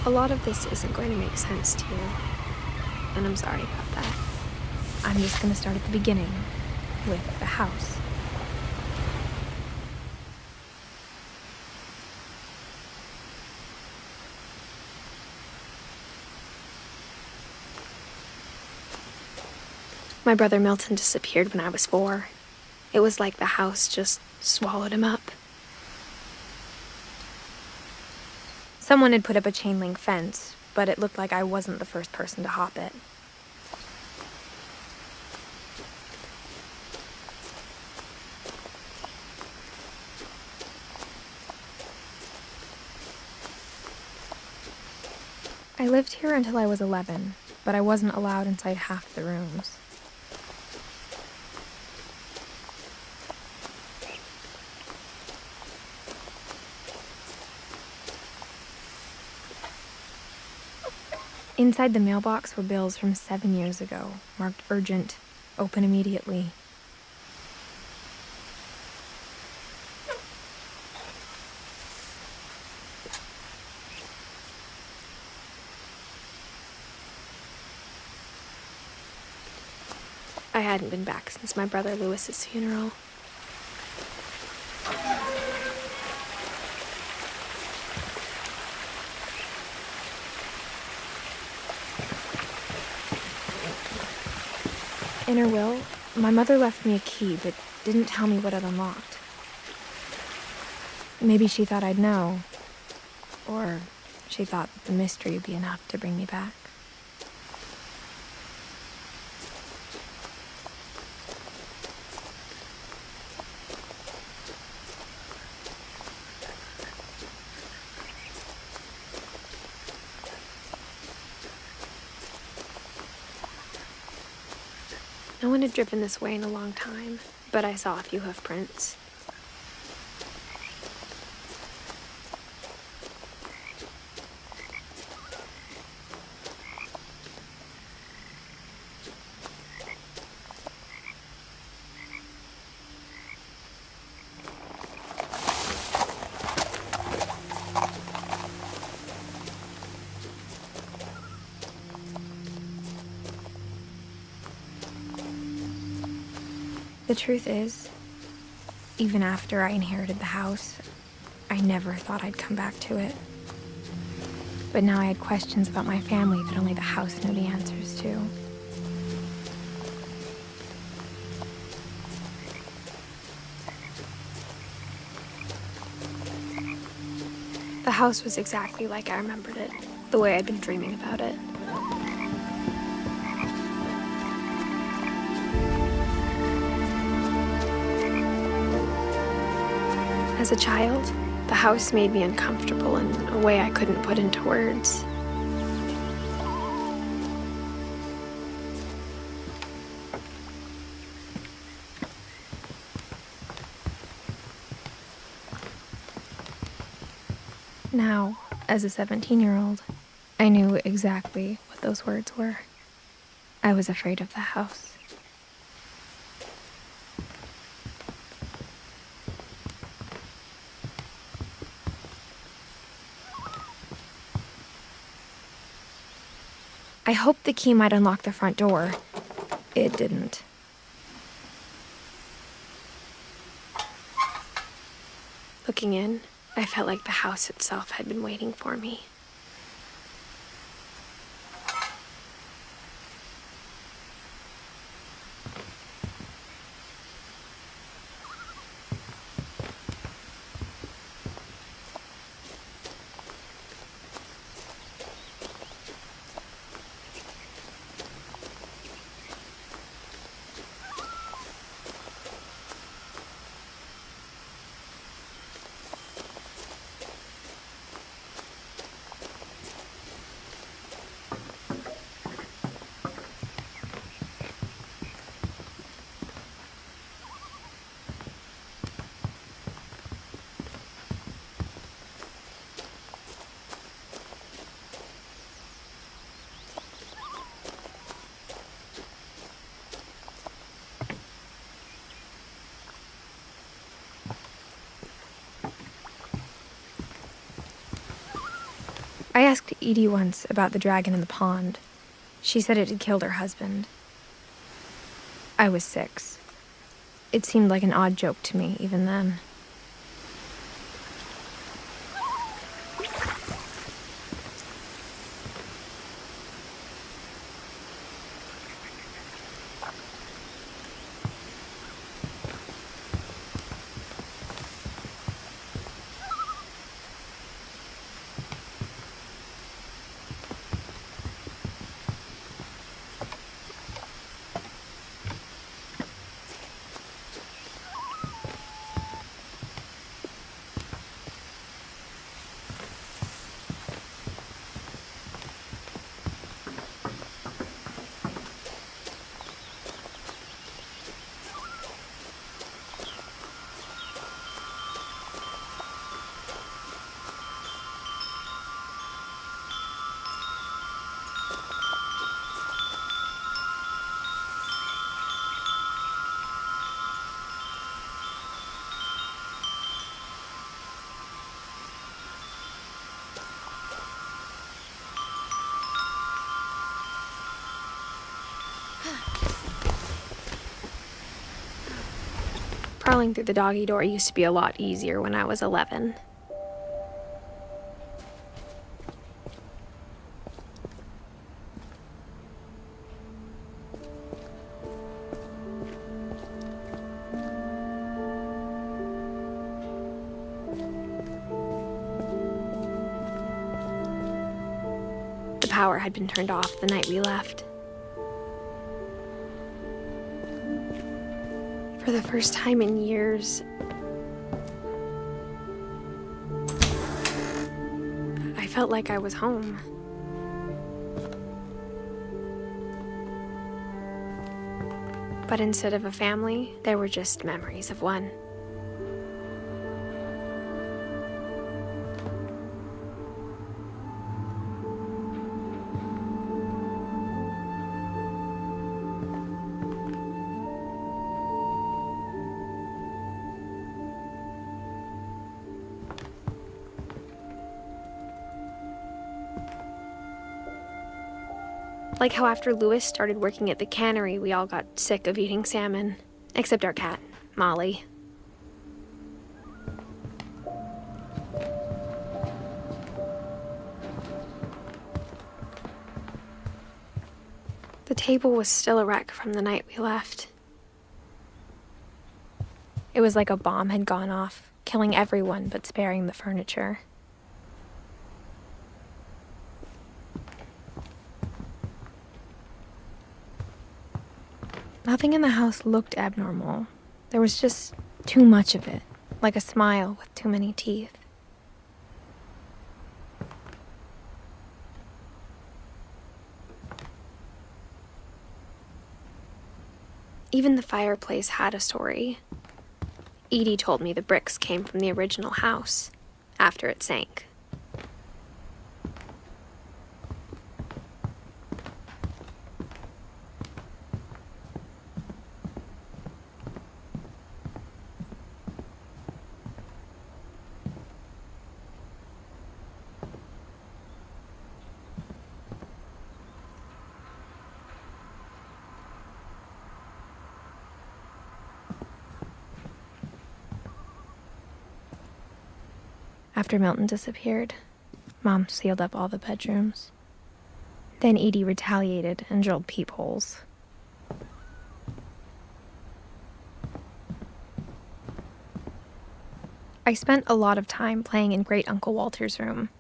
A lot of this isn't going to make sense to you, and I'm sorry about that. I'm just going to start at the beginning, with the house. My brother Milton disappeared when I was 4. It was like the house just swallowed him up. Someone had put up a chain-link fence, but it looked like I wasn't the first person to hop it. I lived here until I was 11, but I wasn't allowed inside half the rooms. Inside the mailbox were bills from 7 years ago, marked urgent, open immediately. I hadn't been back since my brother Lewis's funeral. In her will, my mother left me a key, but didn't tell me what it unlocked. Maybe she thought I'd know, or she thought that the mystery would be enough to bring me back. No one had driven this way in a long time, but I saw a few hoof prints. The truth is, even after I inherited the house, I never thought I'd come back to it. But now I had questions about my family that only the house knew the answers to. The house was exactly like I remembered it, the way I'd been dreaming about it. As a child, the house made me uncomfortable in a way I couldn't put into words. Now, as a 17-year-old, I knew exactly what those words were. I was afraid of the house. I hoped the key might unlock the front door. It didn't. Looking in, I felt like the house itself had been waiting for me. I asked Edie once about the dragon in the pond. She said it had killed her husband. I was 6. It seemed like an odd joke to me, even then. Crawling through the doggy door used to be a lot easier when I was 11. The power had been turned off the night we left. For the first time in years, I felt like I was home. But instead of a family, there were just memories of one. Like how after Lewis started working at the cannery, we all got sick of eating salmon. Except our cat, Molly. The table was still a wreck from the night we left. It was like a bomb had gone off, killing everyone but sparing the furniture. Nothing in the house looked abnormal. There was just too much of it, like a smile with too many teeth. Even the fireplace had a story. Edie told me the bricks came from the original house, after it sank. After Milton disappeared, Mom sealed up all the bedrooms. Then Edie retaliated and drilled peepholes. I spent a lot of time playing in Great Uncle Walter's room.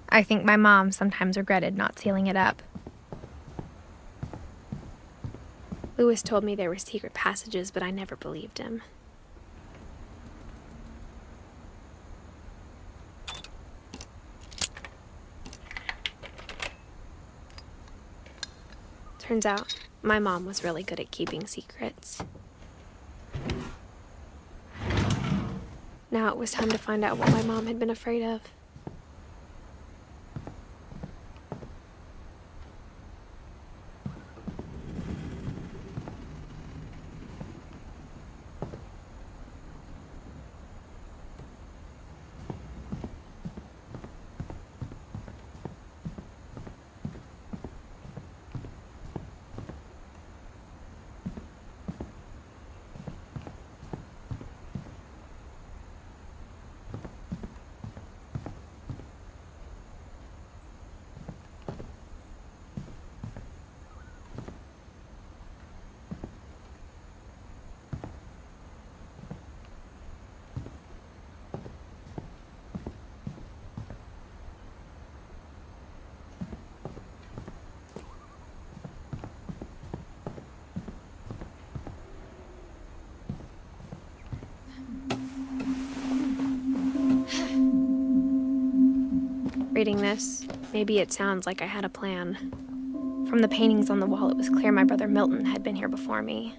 I think my mom sometimes regretted not sealing it up. Lewis told me there were secret passages, but I never believed him. Turns out, my mom was really good at keeping secrets. Now it was time to find out what my mom had been afraid of. Reading this, maybe it sounds like I had a plan. From the paintings on the wall, it was clear my brother Milton had been here before me.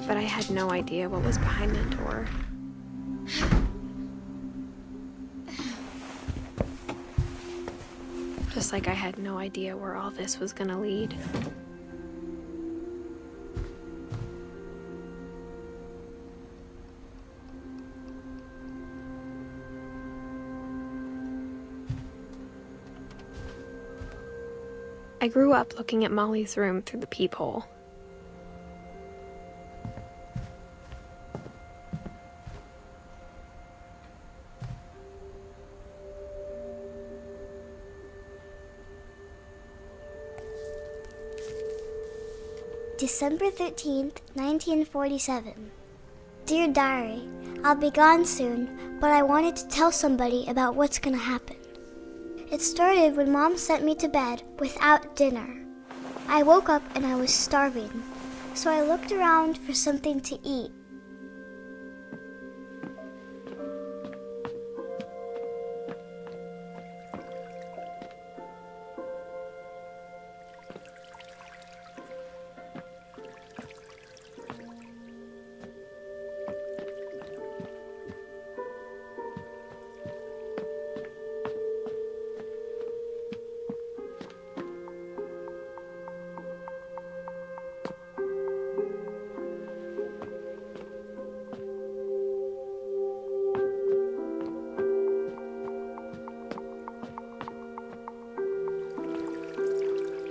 But I had no idea what was behind that door. Just like I had no idea where all this was gonna lead. I grew up looking at Molly's room through the peephole. December 13th, 1947. Dear Diary, I'll be gone soon, but I wanted to tell somebody about what's gonna happen. It started when Mom sent me to bed without dinner. I woke up and I was starving, so I looked around for something to eat.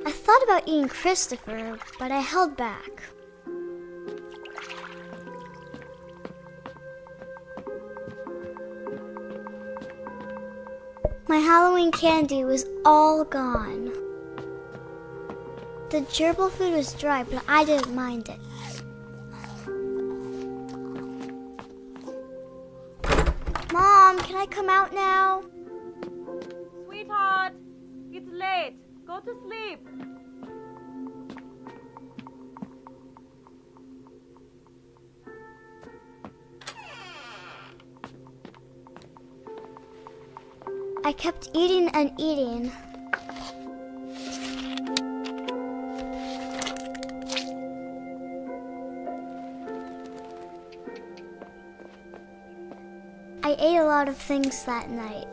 I thought about eating Christopher, but I held back. My Halloween candy was all gone. The gerbil food was dry, but I didn't mind it. Mom, can I come out now? Sweetheart, it's late. Go to sleep. I kept eating and eating. I ate a lot of things that night.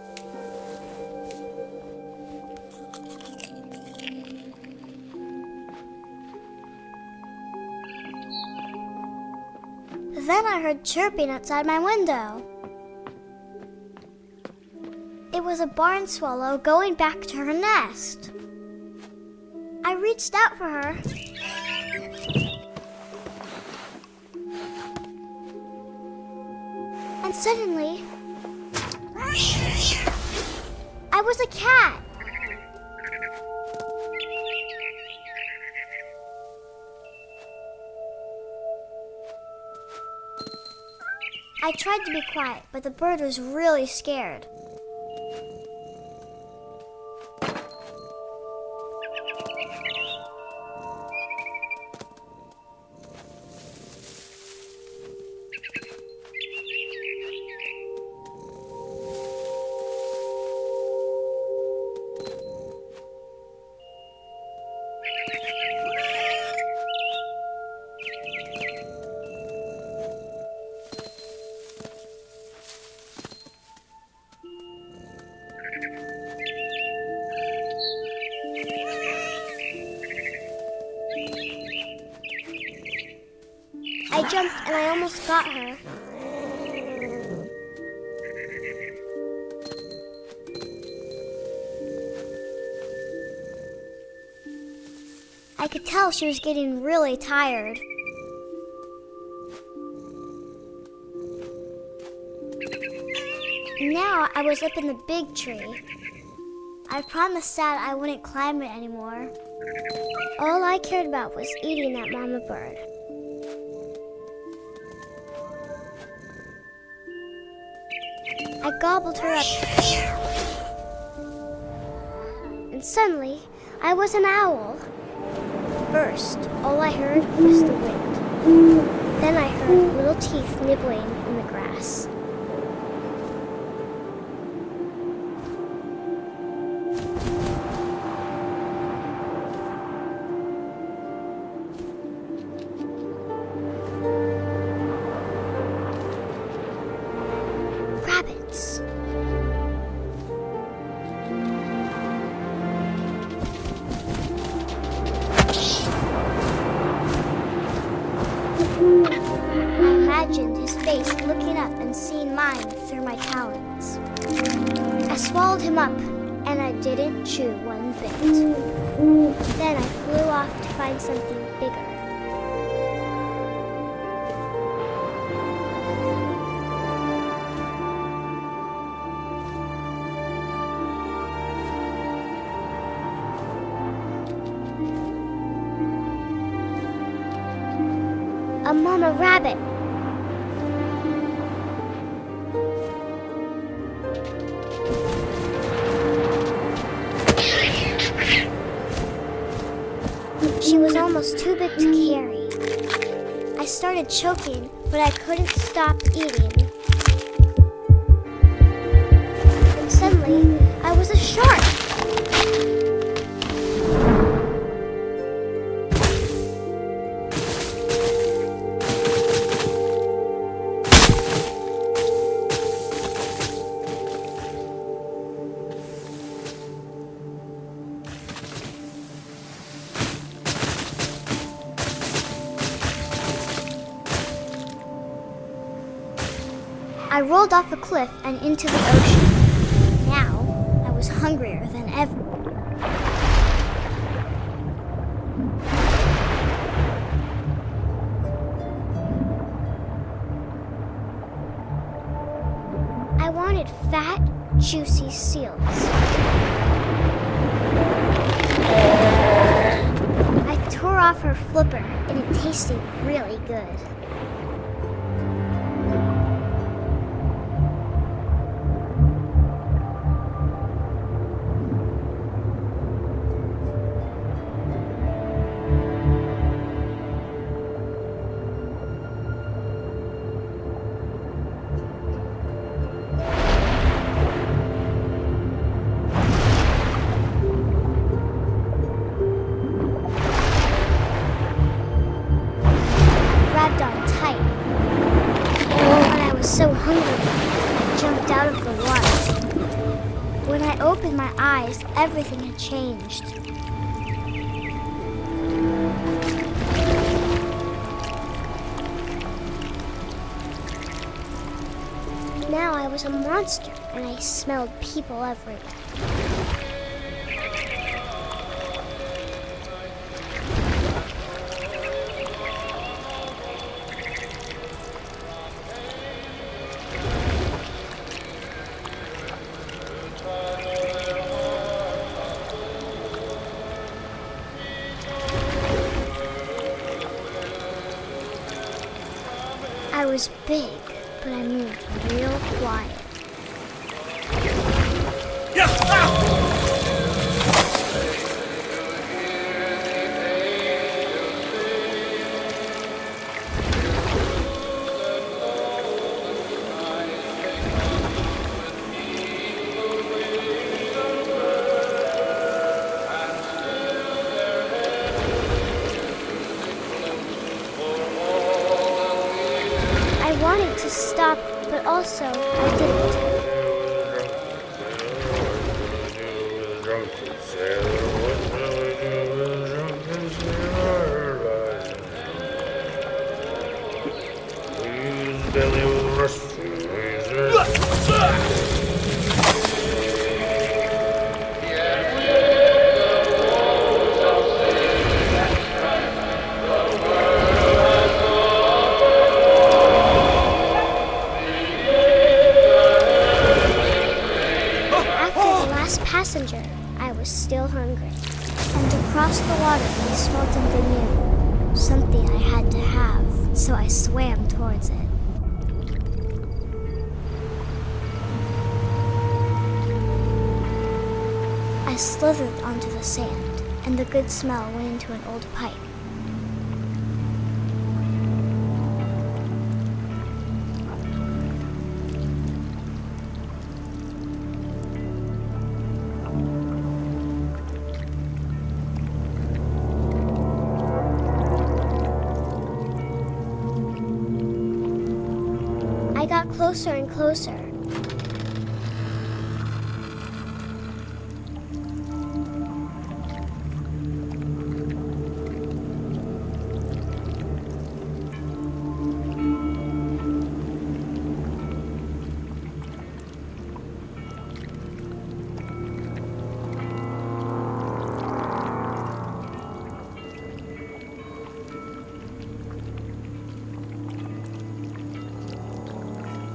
Then I heard chirping outside my window. It was a barn swallow going back to her nest. I reached out for her. And suddenly, I was a cat. I tried to be quiet, but the bird was really scared. I jumped and I almost got her. I could tell she was getting really tired. Now I was up in the big tree. I promised Dad I wouldn't climb it anymore. All I cared about was eating that mama bird. I gobbled her up. And suddenly, I was an owl. First, all I heard was the wind. Then I heard little teeth nibbling in the grass. Rabbits. I imagined his face looking up and seeing mine through my talons. I swallowed him up, and I didn't chew one bit. Then I flew off to find something bigger. A mama rabbit. She was almost too big to carry. I started choking, but I couldn't stop eating. And suddenly, I was a shark. I rolled off a cliff and into the ocean. Now, I was hungrier than ever. I wanted fat, juicy seals. I tore off her flipper, and it tasted really good. So hungry, I jumped out of the water. When I opened my eyes, everything had changed. Now I was a monster, and I smelled people everywhere. I was big, but I moved real quiet. I wanted to stop, but also I didn't. Passenger, I was still hungry. And across the water I smelled something new. Something I had to have, so I swam towards it. I slithered onto the sand. and the good smell went into an old pipe. I got closer and closer.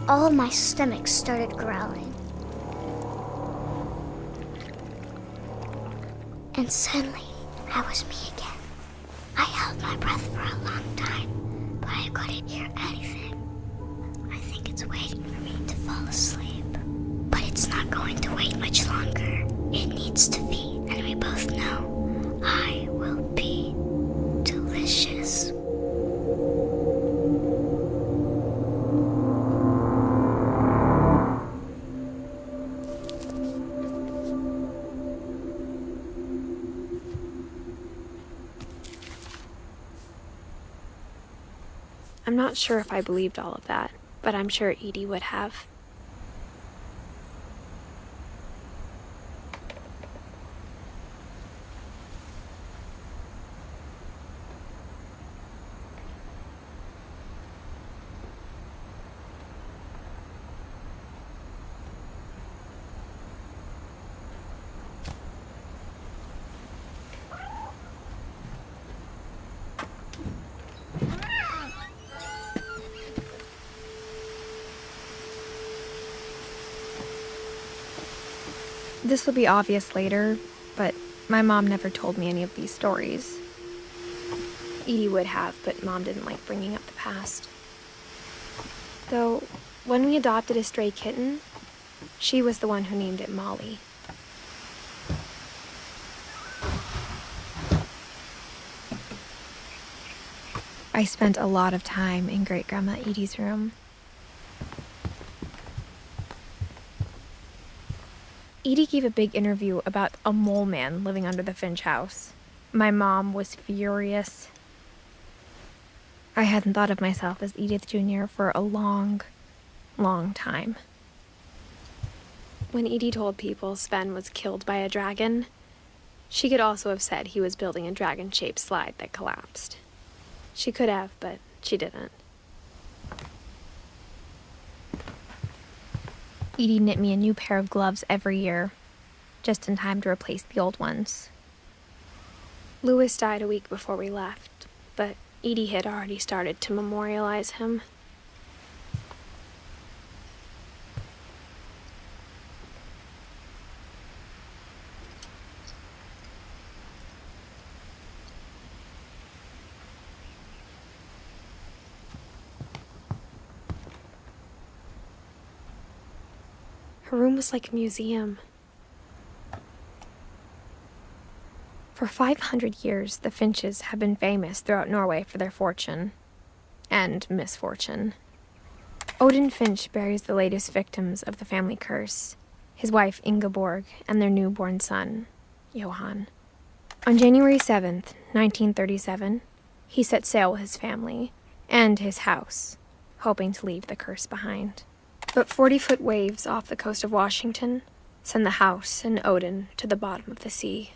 All of my stomach started growling. And suddenly, I was me again. I held my breath for a long time, but I couldn't hear anything. I think it's waiting for me to fall asleep. But it's not going to wait much longer. It needs to be, and we both know I will be delicious. I'm not sure if I believed all of that, but I'm sure Edie would have. This will be obvious later, but my mom never told me any of these stories. Edie would have, but Mom didn't like bringing up the past. Though, when we adopted a stray kitten, she was the one who named it Molly. I spent a lot of time in Great-Grandma Edie's room. Edie gave a big interview about a mole man living under the Finch house. My mom was furious. I hadn't thought of myself as Edith Jr. for a long, long time. When Edie told people Sven was killed by a dragon, she could also have said he was building a dragon-shaped slide that collapsed. She could have, but she didn't. Edie knit me a new pair of gloves every year, just in time to replace the old ones. Louis died a week before we left, but Edie had already started to memorialize him. Her room was like a museum. For 500 years, the Finches have been famous throughout Norway for their fortune and misfortune. Odin Finch buries the latest victims of the family curse, his wife Ingeborg and their newborn son, Johan. On January 7th, 1937, he set sail with his family and his house, hoping to leave the curse behind. But 40-foot waves off the coast of Washington send the house and Odin to the bottom of the sea.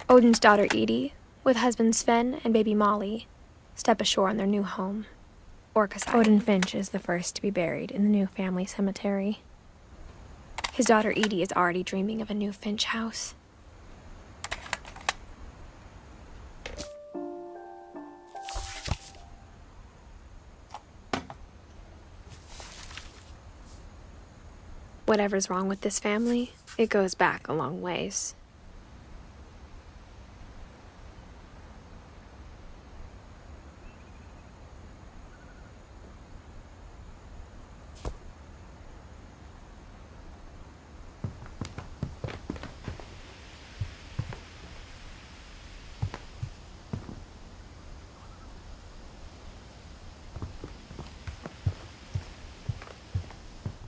Odin's daughter Edie, with husband Sven and baby Molly, step ashore on their new home, Orcas Island. Odin Finch is the first to be buried in the new family cemetery. His daughter Edie is already dreaming of a new Finch house. Whatever's wrong with this family, it goes back a long ways.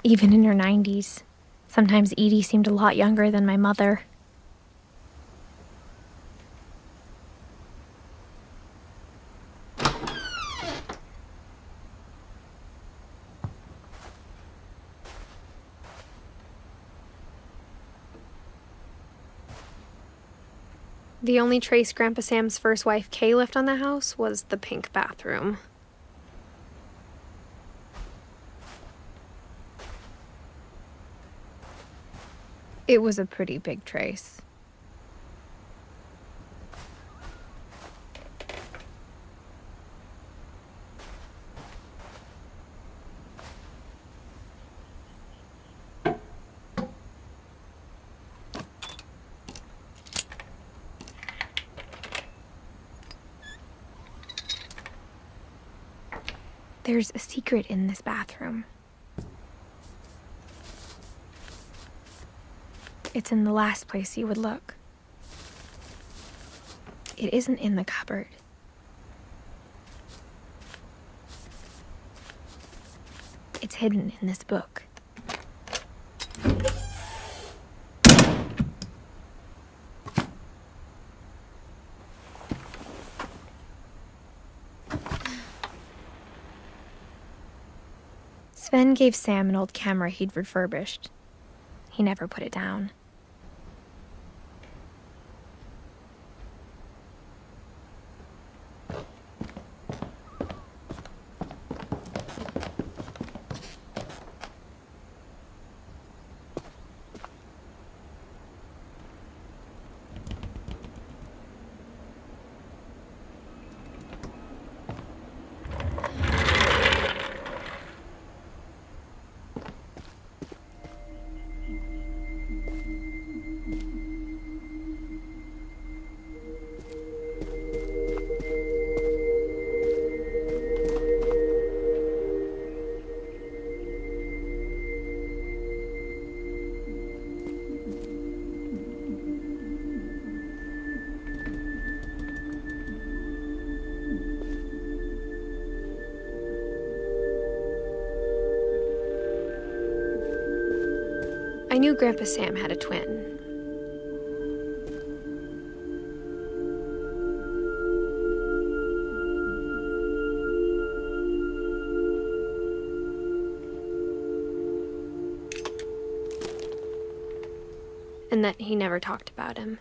even in her 90s. Sometimes Edie seemed a lot younger than my mother. The only trace Grandpa Sam's first wife, Kay, left on the house was the pink bathroom. It was a pretty big trace. There's a secret in this bathroom. It's in the last place you would look. It isn't in the cupboard. It's hidden in this book. Sven gave Sam an old camera he'd refurbished. He never put it down. I knew Grandpa Sam had a twin. And that he never talked about him.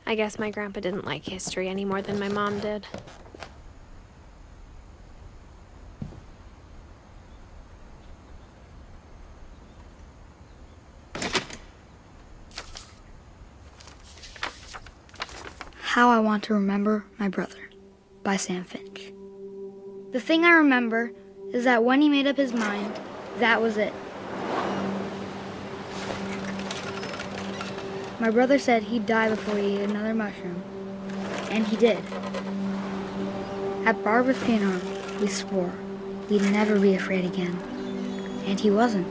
I guess my grandpa didn't like history any more than my mom did. How I Want to Remember My Brother by Sam Finch. The thing I remember is that when he made up his mind, that was it. My brother said he'd die before he ate another mushroom, and he did. At Barbara's funeral, we swore we'd never be afraid again, and he wasn't.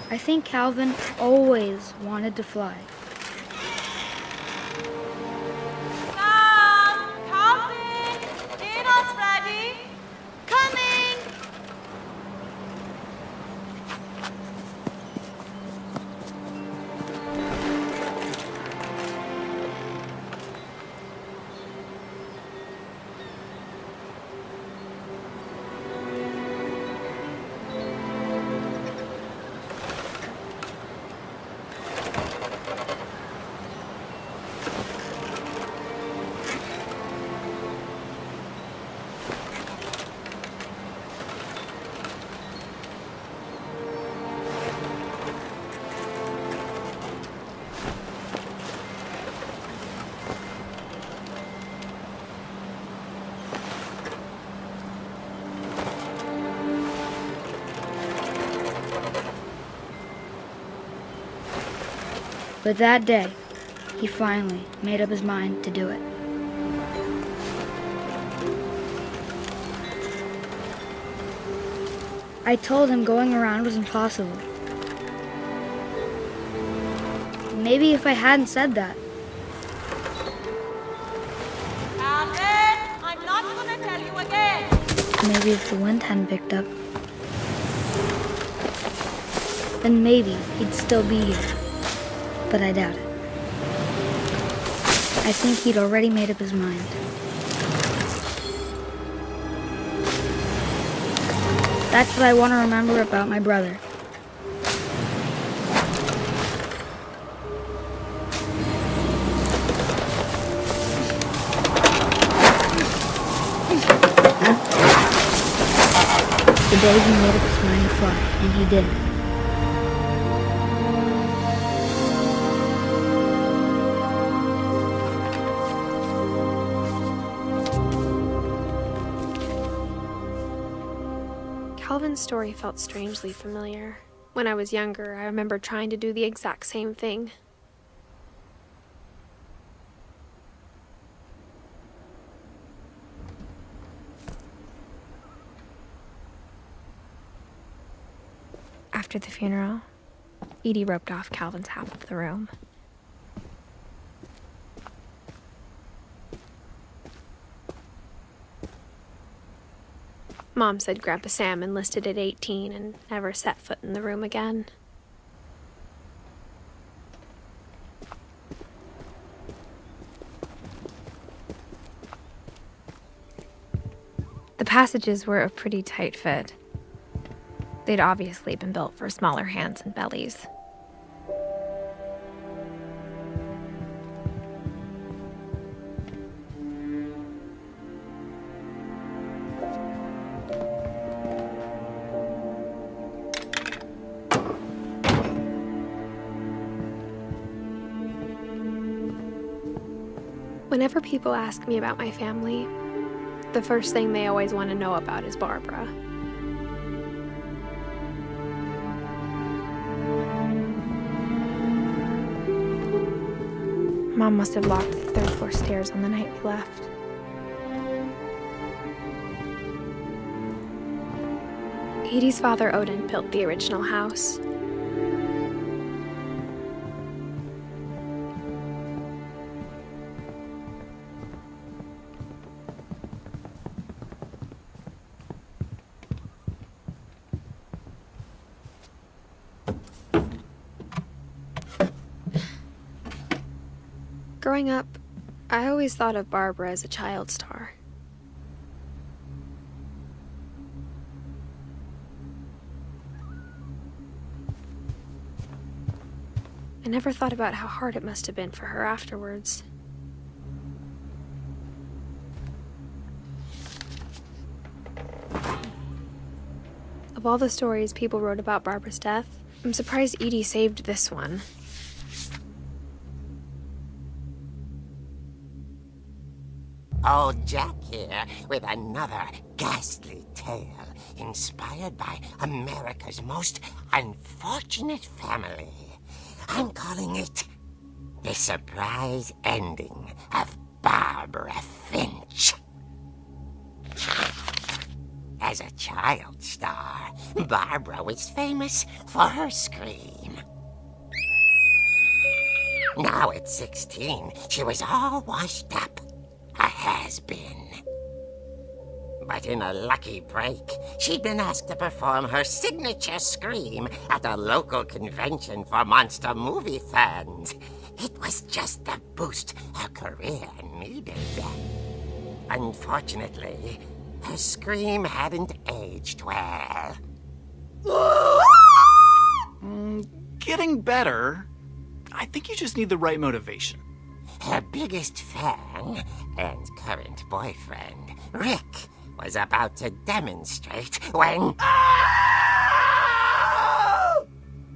I think Calvin always wanted to fly. Sam! Calvin! Dinner's ready! Coming! But that day, he finally made up his mind to do it. I told him going around was impossible. Maybe if I hadn't said that, And then, I'm not gonna tell you again. maybe if the wind hadn't picked up, then maybe he'd still be here. But I doubt it. I think he'd already made up his mind. That's what I want to remember about my brother. The day he made up his mind to fly, and he did. Calvin's story felt strangely familiar. When I was younger, I remember trying to do the exact same thing. After the funeral, Edie roped off Calvin's half of the room. Mom said Grandpa Sam enlisted at 18 and never set foot in the room again. The passages were a pretty tight fit. They'd obviously been built for smaller hands and bellies. Whenever people ask me about my family, the first thing they always want to know about is Barbara. Mom must have locked the third floor stairs on the night we left. Edie's father, Odin, built the original house. Growing up, I always thought of Barbara as a child star. I never thought about how hard it must have been for her afterwards. Of all the stories people wrote about Barbara's death, I'm surprised Edie saved this one. Old Jack here with another ghastly tale inspired by America's most unfortunate family. I'm calling it The Surprise Ending of Barbara Finch. As a child star, Barbara was famous for her scream. Now at 16, she was all washed up. A has-been. But in a lucky break, she'd been asked to perform her signature scream at a local convention for monster movie fans. It was just the boost her career needed. Unfortunately, her scream hadn't aged well. Getting better. I think you just need the right motivation. Her biggest fan and current boyfriend, Rick, was about to demonstrate when...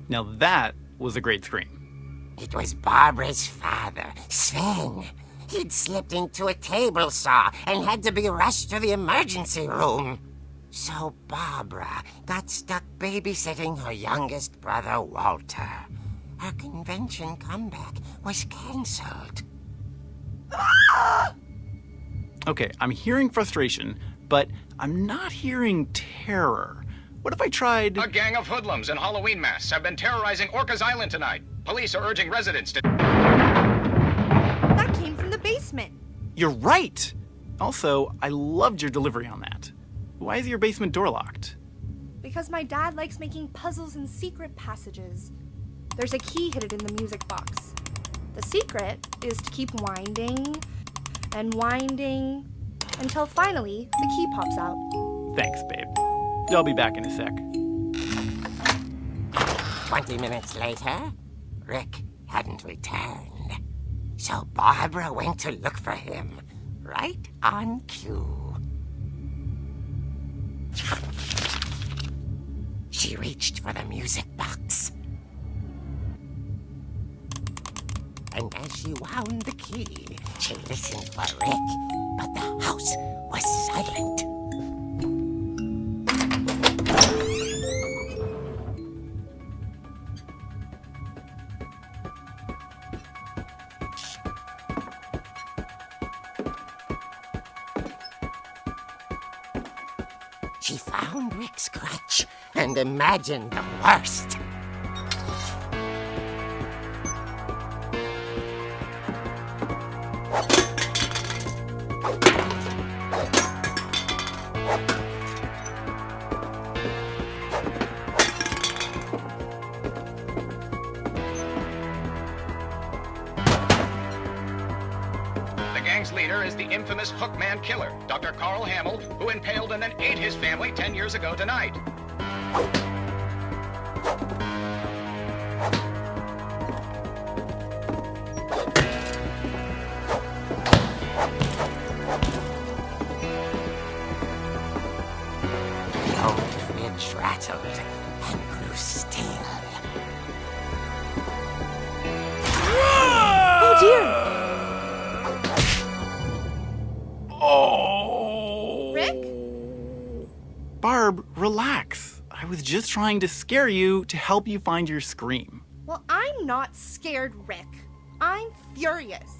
Now that was a great scream. It was Barbara's father, Sven. He'd slipped into a table saw and had to be rushed to the emergency room. So Barbara got stuck babysitting her youngest brother, Walter. her convention comeback was cancelled. Okay, I'm hearing frustration, but I'm not hearing terror. What if I tried... A gang of hoodlums in Halloween masks have been terrorizing Orcas Island tonight. Police are urging residents to... That came from the basement. You're right! Also, I loved your delivery on that. Why is your basement door locked? Because my dad likes making puzzles and secret passages. There's a key hidden in the music box. The secret is to keep winding and winding until finally the key pops out. Thanks, babe. I'll be back in a sec. 20 minutes later, Rick hadn't returned. So Barbara went to look for him, right on cue. She reached for the music box. And as she wound the key, she listened for Rick, but the house was silent. She found Rick's crutch and imagined the worst. The gang's leader is the infamous Hookman killer, Dr. Carl Hamill, who impaled and then ate his family 10 years ago tonight. The old fridge rattled and grew still. Oh dear! Oh! Rick? Barb, relax. I was just trying to scare you to help you find your scream. Well, I'm not scared, Rick. I'm furious.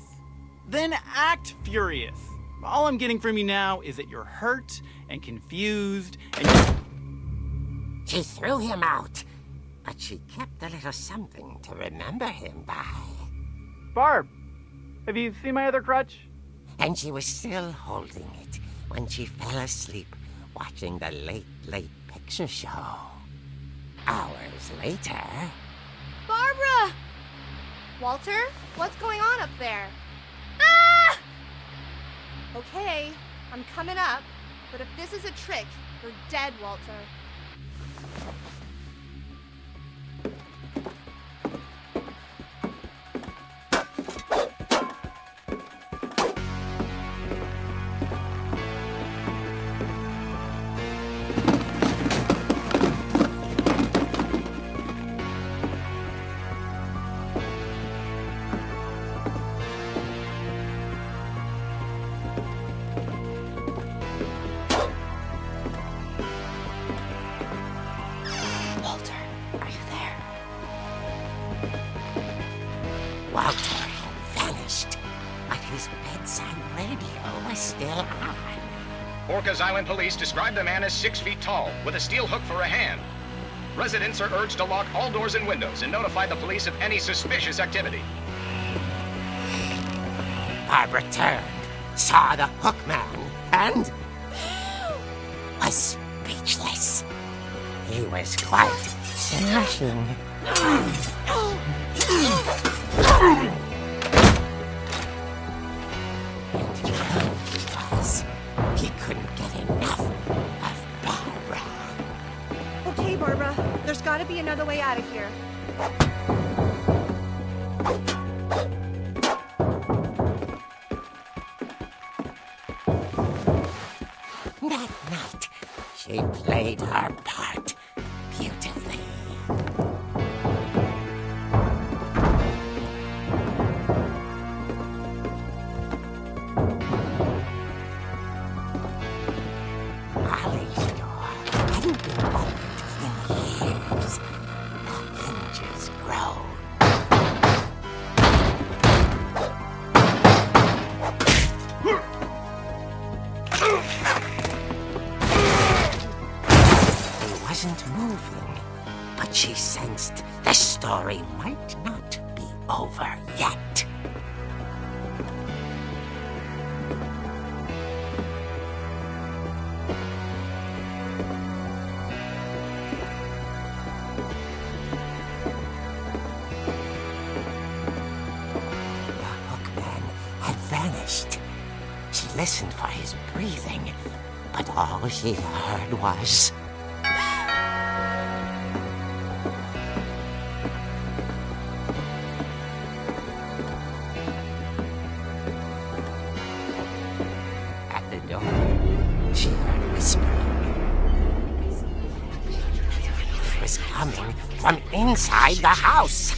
Then act furious. All I'm getting from you now is that you're hurt and confused and She threw him out, but she kept a little something to remember him by. Barb, have you seen my other crutch? And she was still holding it when she fell asleep watching the late picture show. Hours later... Barbara! Walter, what's going on up there? Ah! Okay, I'm coming up, but if this is a trick, you're dead, Walter. Walter had vanished, but his bedside radio was still on. Orcas Island police describe the man as 6 feet tall, with a steel hook for a hand. Residents are urged to lock all doors and windows and notify the police of any suspicious activity. Barbara turned, saw the hook man, and was speechless. He was quite smashing. And he was. He couldn't get enough of Barbara. Okay, Barbara, there's gotta be another way out of here. That night, she played her part beautifully. Molly's door hadn't been opened in years. The hinges groaned. story might not be over yet. Vanished. She listened for his breathing, but all she heard was... At the door, she heard whispering. It was coming from inside the house.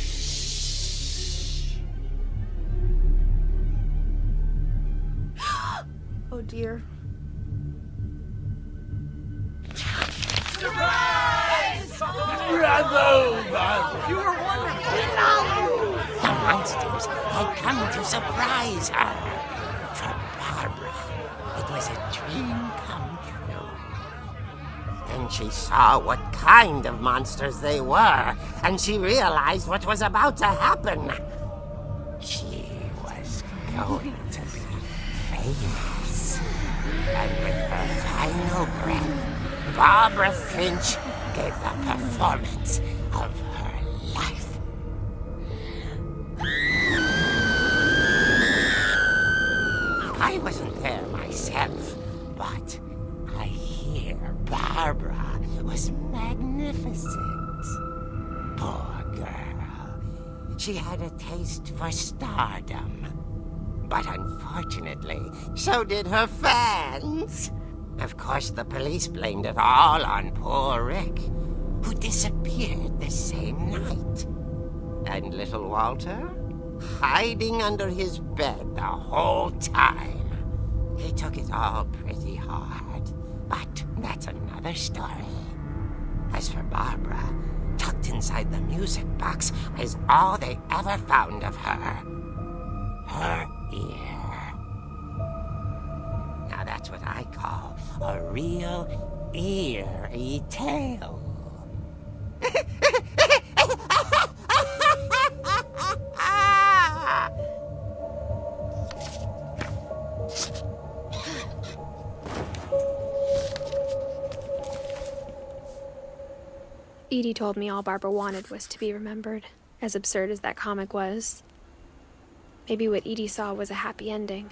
Oh dear. You were wonderful. The monsters had come to surprise her. For Barbara, it was a dream come true. Then she saw what kind of monsters they were, and she realized what was about to happen. She was going to be famous. And with her final breath, Barbara Finch gave the performance of her life. I wasn't there myself, but I hear Barbara was magnificent. Poor girl. She had a taste for stardom. But unfortunately, so did her fans. Of course, the police blamed it all on poor Rick, who disappeared the same night. And little Walter, hiding under his bed the whole time. He took it all pretty hard, but that's another story. As for Barbara, tucked inside the music box is all they ever found of her. Her ear. Now that's what I call a real eerie tale. Edie told me all Barbara wanted was to be remembered, as absurd as that comic was. Maybe what Edie saw was a happy ending.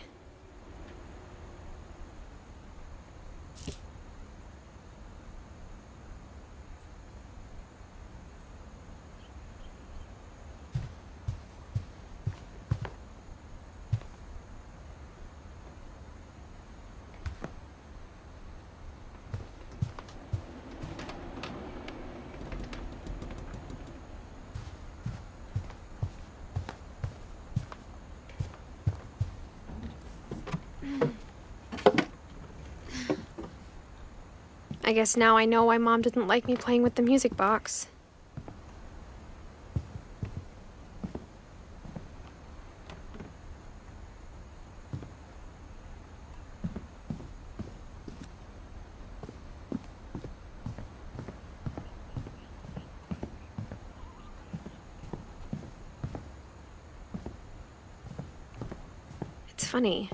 I guess now I know why Mom didn't like me playing with the music box. It's funny.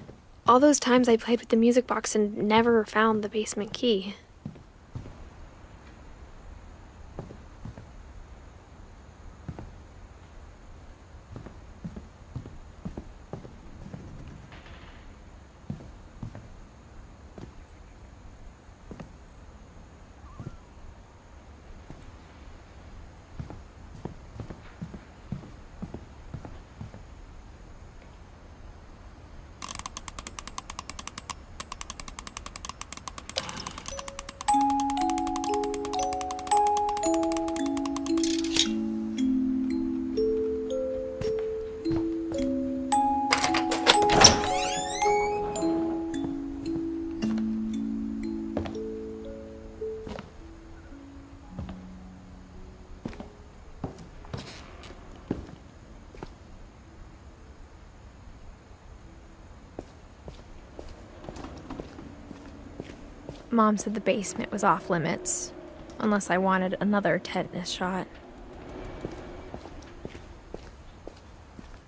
All those times I played with the music box and never found the basement key. Mom said the basement was off limits, unless I wanted another tetanus shot.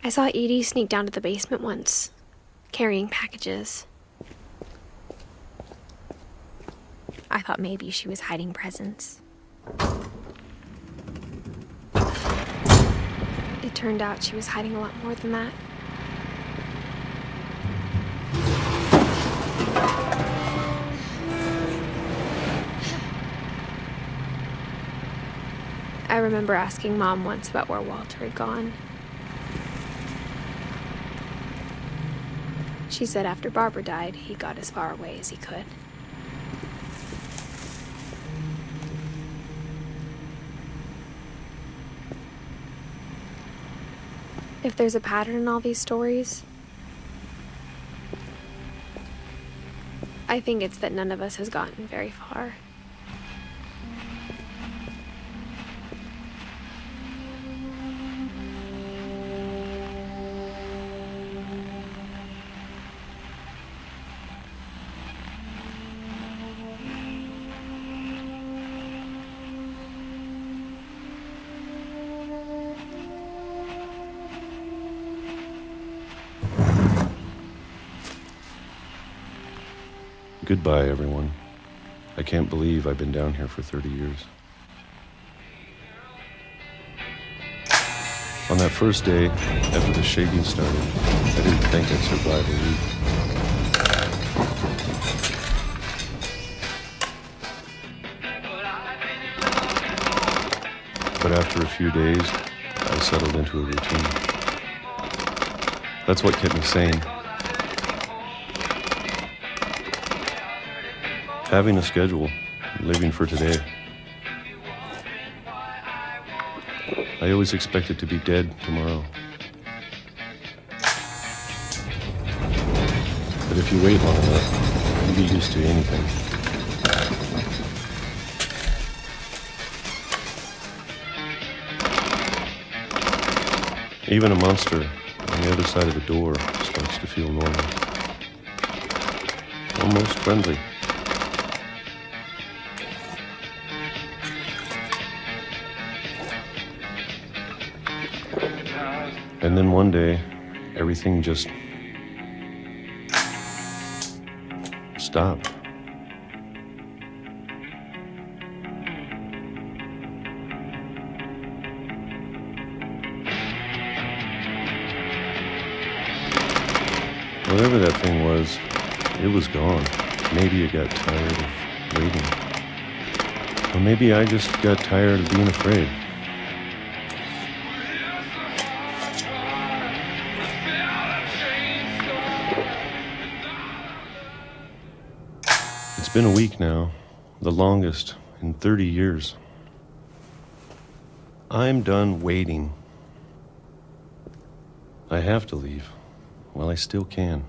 I saw Edie sneak down to the basement once, carrying packages. I thought maybe she was hiding presents. It turned out she was hiding a lot more than that. I remember asking Mom once about where Walter had gone. She said after Barbara died, he got as far away as he could. If there's a pattern in all these stories, I think it's that none of us has gotten very far. Goodbye, everyone. I can't believe I've been down here for 30 years. On that first day, after the shaking started, I didn't think I'd survive a week. But after a few days, I settled into a routine. That's what kept me sane. Having a schedule, living for today. I always expected to be dead tomorrow. But if you wait long enough, you get used to anything. Even a monster on the other side of the door starts to feel normal. Almost friendly. And then one day, everything just stopped. Whatever that thing was, it was gone. Maybe it got tired of waiting. Or maybe I just got tired of being afraid. It's been a week now, the longest in 30 years. I'm done waiting. I have to leave while I still can.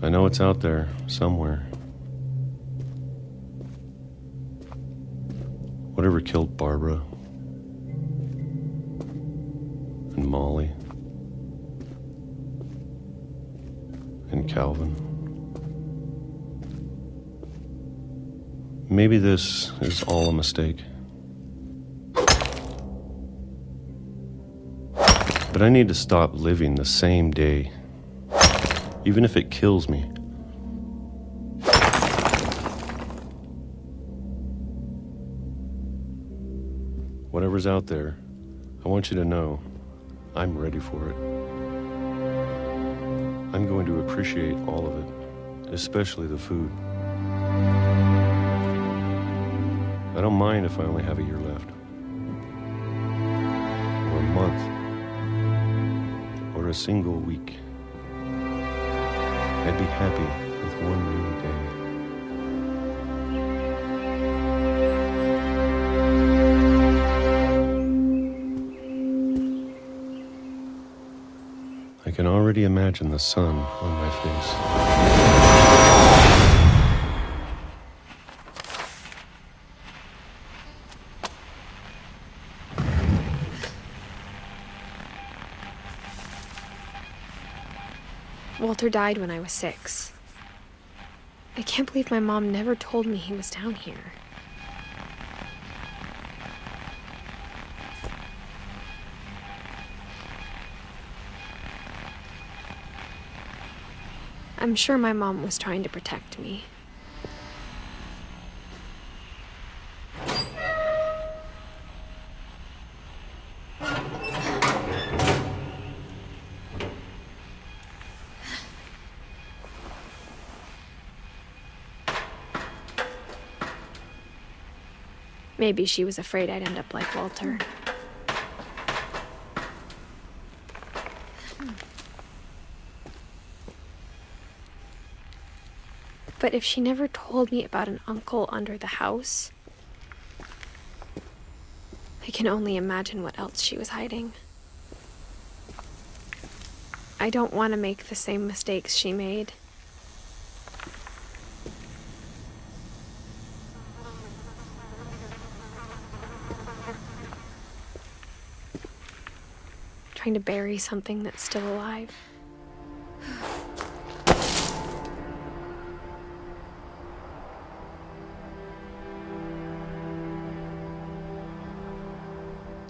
I know it's out there, somewhere. Whatever killed Barbara and Molly and Calvin. Maybe this is all a mistake. But I need to stop living the same day. Even if it kills me. Whatever's out there, I want you to know I'm ready for it. I'm going to appreciate all of it, especially the food. I don't mind if I only have a year left. Or a month. Or a single week. I'd be happy with one new day. already imagine the sun on my face. Walter died when I was 6. I can't believe my mom never told me he was down here. I'm sure my mom was trying to protect me. Maybe she was afraid I'd end up like Walter. But if she never told me about an uncle under the house, I can only imagine what else she was hiding. I don't want to make the same mistakes she made. Trying to bury something that's still alive.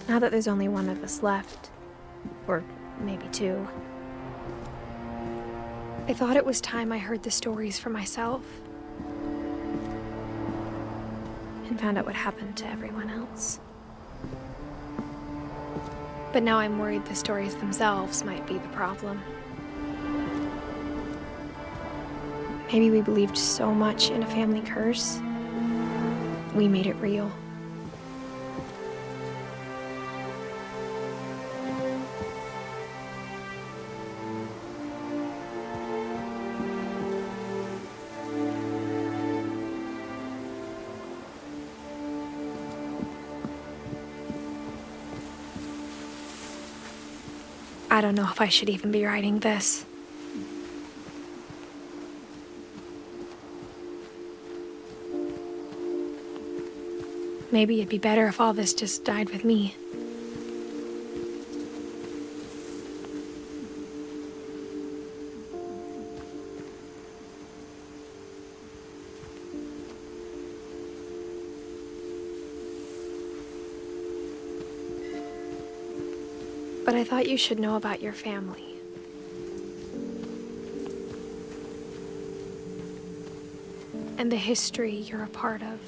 Now that there's only one of us left, or maybe 2, I thought it was time I heard the stories for myself and found out what happened to everyone else. But now I'm worried the stories themselves might be the problem. Maybe we believed so much in a family curse, we made it real. I don't know if I should even be writing this. Maybe it'd be better if all this just died with me. But I thought you should know about your family. And the history you're a part of.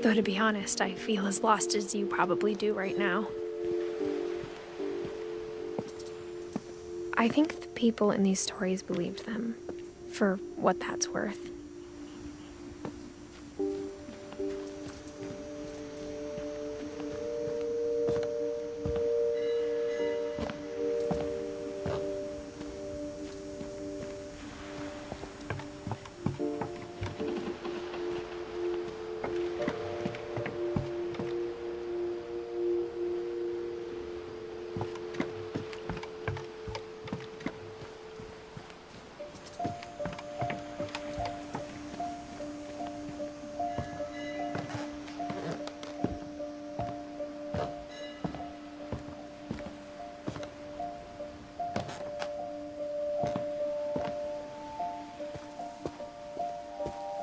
Though to be honest, I feel as lost as you probably do right now. I think the people in these stories believed them, for what that's worth.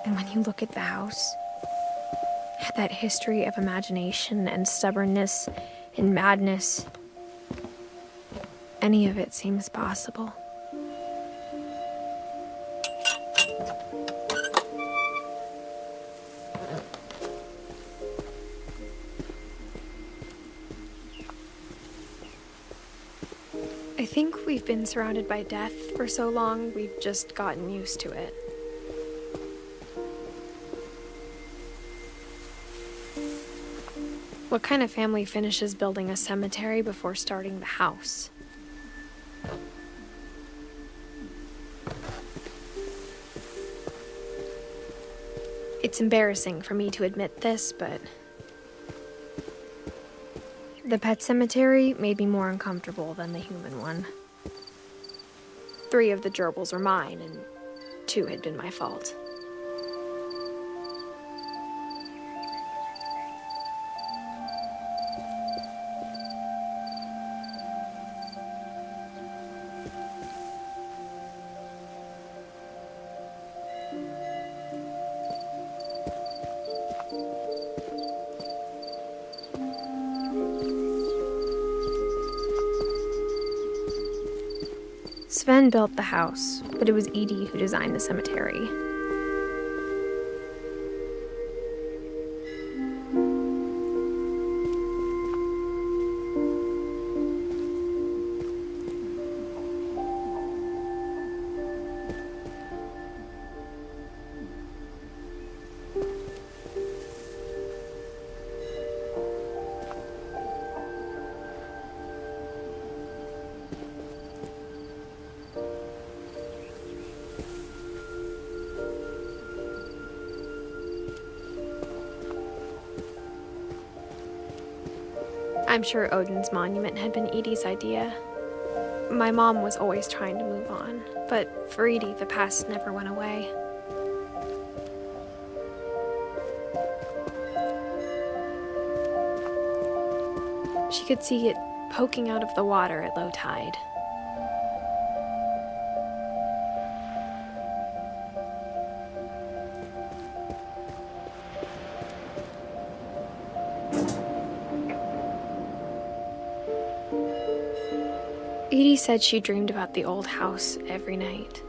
And when you look at the house, that history of imagination and stubbornness and madness, any of it seems possible. I think we've been surrounded by death for so long, we've just gotten used to it. What kind of family finishes building a cemetery before starting the house? It's embarrassing for me to admit this, but the pet cemetery made me more uncomfortable than the human one. 3 of the gerbils were mine, and 2 had been my fault. Sven built the house, but it was Edie who designed the cemetery. I'm sure Odin's monument had been Edie's idea. My mom was always trying to move on, but for Edie, the past never went away. She could see it poking out of the water at low tide. Edie said she dreamed about the old house every night.